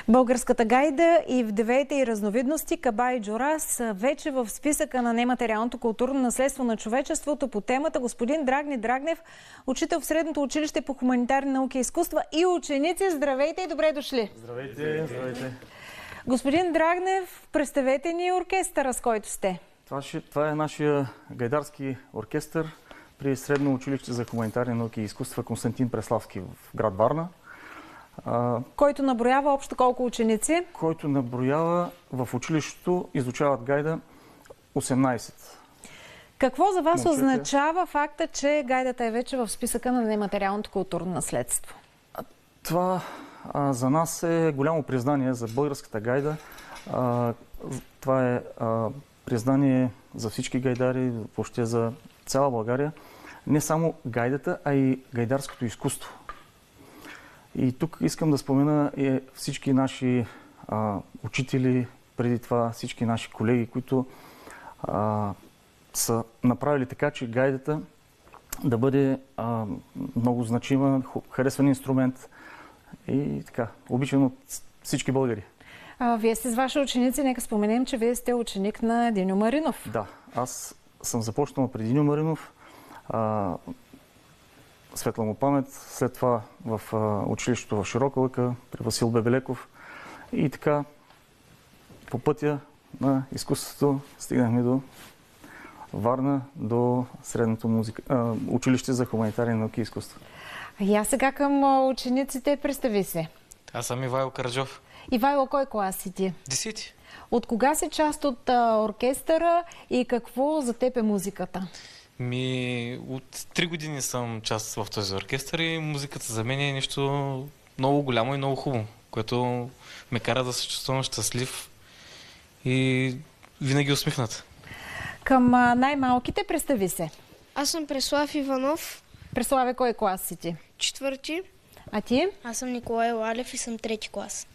Българската гайда и вдовете и разновидности Каба и Джура са вече в списъка на нематериалното културно наследство на човечеството по темата. Господин Драгни Драгнев, учител в Средното училище по хуманитарни науки и изкуства, и ученици. Здравейте и добре дошли! Здравейте! Здравейте! Господин Драгнев, представете ни оркестъра, с който сте. Това е нашия гайдарски оркестър при Средно училище за хуманитарни науки и изкуства Константин Преславски в град Варна. Който наброява общо колко ученици? Който наброява, в училището изучават гайда 18. Какво за вас означава факта, че гайдата е вече в списъка на нематериалното културно наследство? Това за нас е голямо признание за българската гайда. Това е признание за всички гайдари, въобще за цяла България. Не само гайдата, а и гайдарското изкуство. И тук искам да спомена всички наши учители, преди това всички наши колеги, които са направили така, че гайдата да бъде много значима, харесван инструмент и така, обичан от всички българи. Вие сте с ваши ученици, нека споменем, че вие сте ученик на Диньо Маринов. Да, аз съм започнал при Диньо Маринов, светла му памет, след това в училището в Широка лъка, при Васил Бебелеков и така по пътя на изкуството стигнахме до Варна, до Средното училище за хуманитарни науки и изкуства. И аз сега към учениците, представи се. Аз съм Ивайло Караджов. Ивайло, кой клас си ти? 10. От кога си част от оркестъра и какво за теб е музиката? От 3 години съм част в този оркестър и музиката за мен е нещо много голямо и много хубаво, което ме кара да се чувствам щастлив и винаги усмихнат. Към най-малките, представи се. Аз съм Преслав Иванов. Преславе, кой клас си ти? 4. А ти? Аз съм Николай Лалев и съм 3 клас.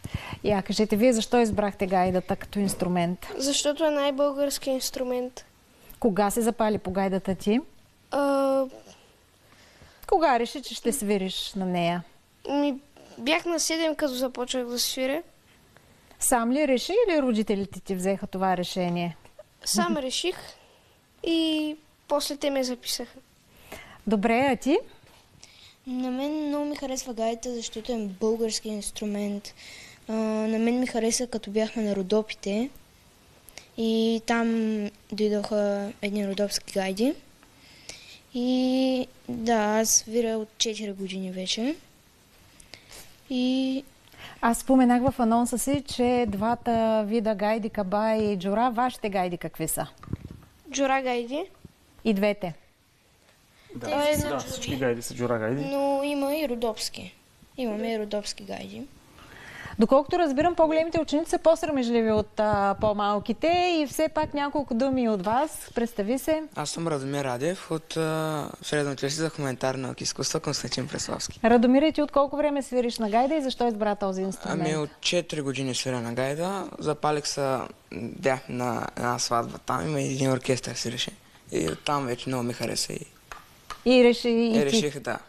Кажете, вие защо избрахте гайдата като инструмент? Защото е най-български инструмент. Кога се запали по гайдата ти? Кога реши, че ще свириш на нея? Бях на 7, като започнах да свиря. Сам ли реши или родителите ти взеха това решение? Сам реших и после те ме записаха. Добре, а ти? На мен много ми харесва гайдата, защото е български инструмент. На мен ми хареса, като бяхме на Родопите и там дойдоха едни родопски гайди. И да, аз свиря от 4 години вече. И аз споменах в анонса си, че двата вида гайди, Каба и Джура, вашите гайди какви са? Джура гайди. И двете? Да, всички гайди са Джура гайди. Но има и родопски. Имаме и родопски гайди. Доколкото разбирам, по-големите ученици са по-срамежливи от по-малките и все пак няколко думи от вас. Представи се. Аз съм Радомир Радев от Средно училище за хуманитарни науки и изкуства Константин Преславски. Радомир, ти от колко време свириш на гайда и защо избра този инструмент? От 4 години свиря на гайда. Запалих се на една сватба там, има един оркестър свиреше. И оттам вече много ми хареса. И реших, да.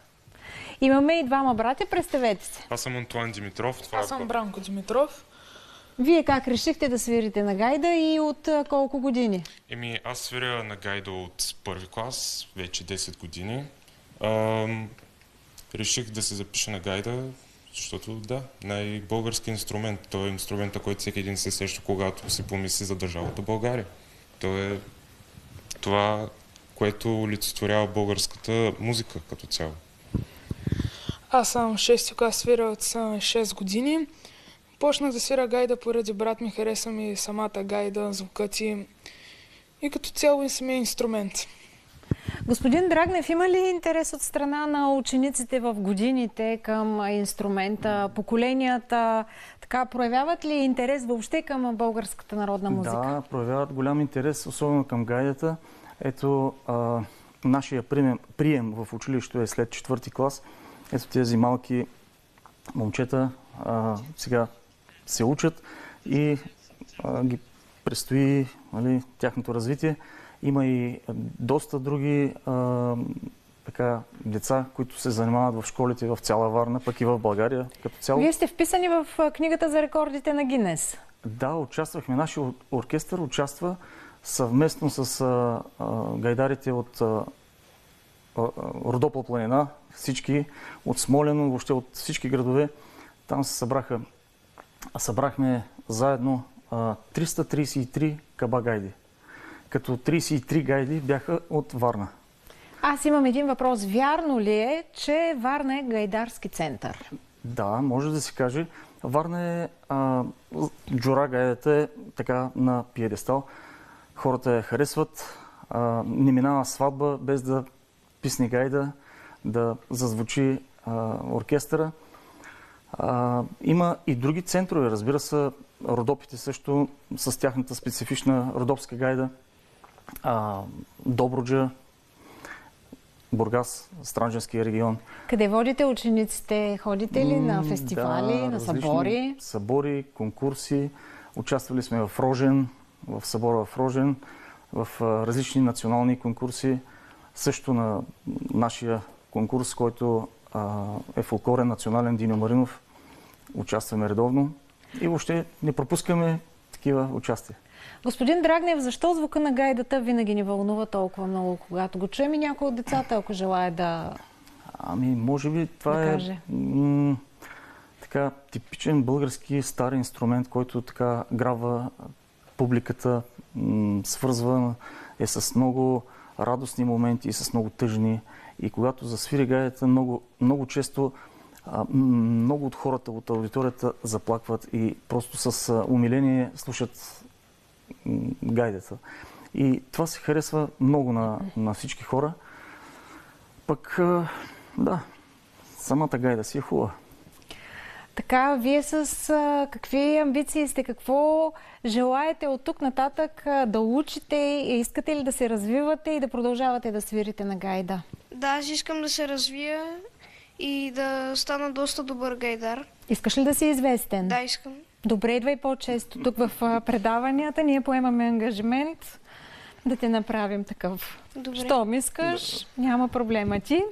Имаме и двама братя, представете се. Аз съм Антуан Димитров. Аз съм Бранко Димитров. Вие как решихте да свирите на гайда и от колко години? Аз свиря на гайда от първи клас, вече 10 години. Реших да се запиша на гайда, защото най-български инструмент. Той е инструмента, който всеки един се сеща, когато се помисли за държавата България. Той е това, което олицетворява българската музика като цяло. Аз съм 6 клас, свиря от 6 години. Почнах да свиря гайда поради брат ми, хареса ми самата гайда, звукът ти и като цяло и самия инструмент. Господин Драгнев, има ли интерес от страна на учениците в годините към инструмента, поколенията? Така, проявяват ли интерес въобще към българската народна музика? Да, проявяват голям интерес, особено към гайдата. Ето, нашия прием в училището е след 4-ти клас. Ето тези малки момчета сега се учат и ги предстои тяхното развитие. Има и доста други така деца, които се занимават в школите в цяла Варна, пък и в България като цяло. Вие сте вписани в книгата за рекордите на Гинес. Да, участвахме. Нашия оркестър участва съвместно с гайдарите от Родопла планина, всички от Смолян, въобще от всички градове. Там се събрахме заедно 333 каба гайди, като 33 гайди бяха от Варна. Аз имам един въпрос. Вярно ли е, че Варна е гайдарски център? Да, може да се каже. Варна е джура гайдата е така на пиедестал. Хората я харесват. Не минава сватба без да писне гайда, да зазвучи оркестъра. Има и други центрове, разбира се, Родопите също с тяхната специфична родопска гайда. Добруджа, Бургас, Странджанския регион. Къде водите учениците? Ходите ли на фестивали, да, на събори? Събори, конкурси. Участвали сме в Рожен, в събора в Рожен, в различни национални конкурси. Също на нашия конкурс, който е фолклорен национален Диньо Маринов. Участваме редовно и въобще не пропускаме такива участия. Господин Драгнев, защо звука на гайдата винаги ни вълнува толкова много, когато го чуем и някой от децата, ако желая да... Може би това е така типичен български стар инструмент, който така грабва публиката, свързва, е с много радостни моменти и с много тъжни. И когато засвири гайдата, много често много от хората от аудиторията заплакват и просто с умиление слушат гайдата. И това се харесва много на всички хора. Пък, да, самата гайда си е хубава. Така, вие с какви амбиции сте? Какво желаете от тук нататък да учите? Искате ли да се развивате и да продължавате да свирите на гайда? Да, аз искам да се развия и да стана доста добър гайдар. Искаш ли да си известен? Да, искам. Добре, идвай по-често тук в предаванията. Ние поемаме ангажимент да те направим такъв. Добре. Щом искаш, няма проблема ти.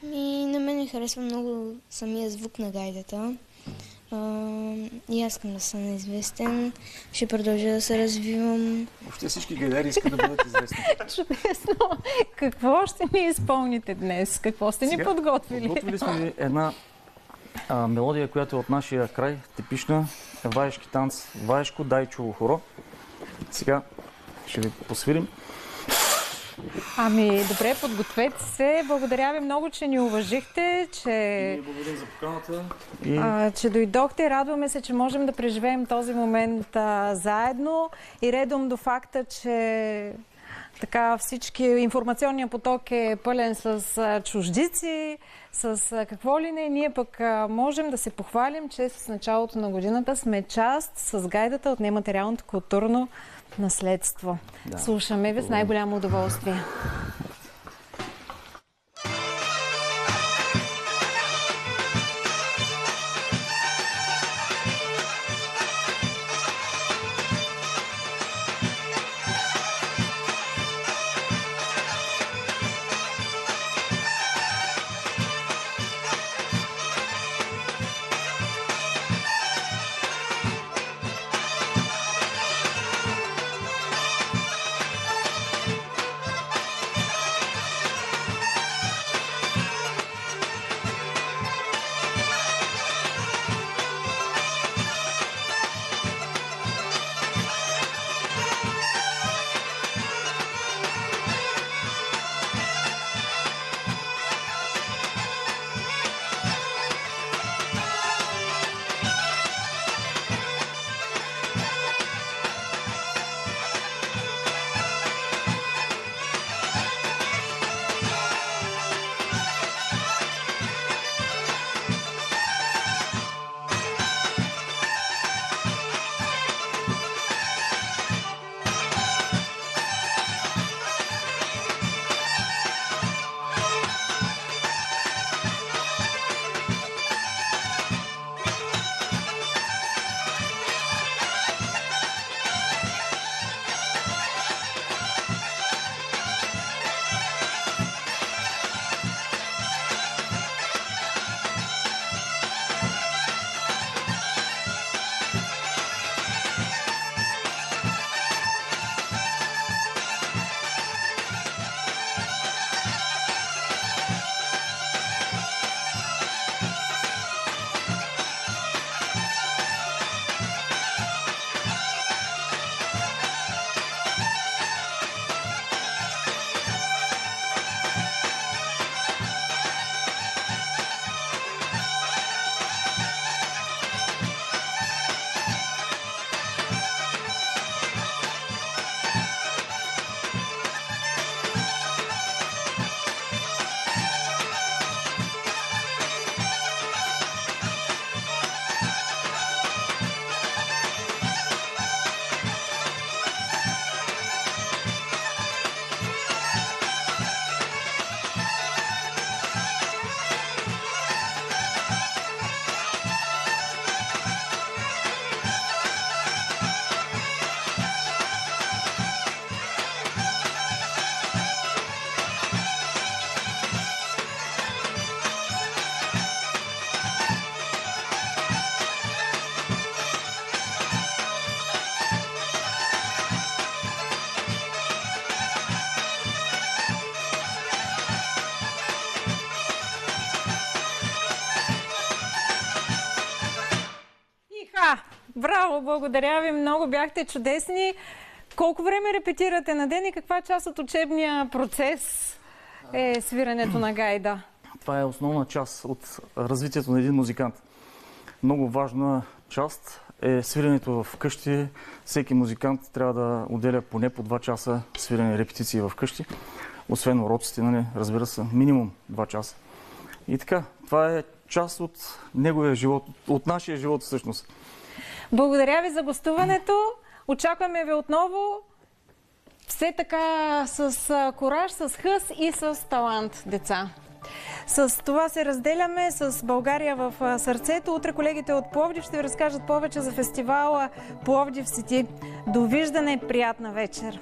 На мен ми харесва много самия звук на гайдата. И аз искам да стана известен. Ще продължа да се развивам. Въобще всички гайдари искат да бъдат известни. Чудесно! Какво ще ни изпълните днес? Какво сте ни подготвили? Подготвили сме една мелодия, която е от нашия край, типична ваешки танц, ваешко дайчово хоро. Сега ще ви посвирим. Добре, подгответе се. Благодаря ви много, че ни уважихте, че... Благодарим за поканата. Че дойдохте. Радваме се, че можем да преживеем този момент заедно и редом до факта, че така всички информационният поток е пълен с чуждици, с какво ли не. Ние пък можем да се похвалим, че с началото на годината сме част с гайдата от нематериалното културно наследство. Да. Слушаме ви с най-голямо удоволствие. Браво, благодаря ви много, бяхте чудесни. Колко време репетирате на ден и каква част от учебния процес е свирането на гайда? Това е основна част от развитието на един музикант. Много важна част е свирането в къщи. Всеки музикант трябва да отделя поне по 2 часа свирене, репетиции в къщи. Освен уроците, нали, разбира се, минимум 2 часа. И така, това е част от неговия живот, от нашия живот всъщност. Благодаря ви за гостуването. Очакваме ви отново. Все така с кураж, с хъс и с талант, деца. С това се разделяме с България в сърцето. Утре колегите от Пловдив ще ви разкажат повече за фестивала Пловдив Сити. Довиждане, приятна вечер!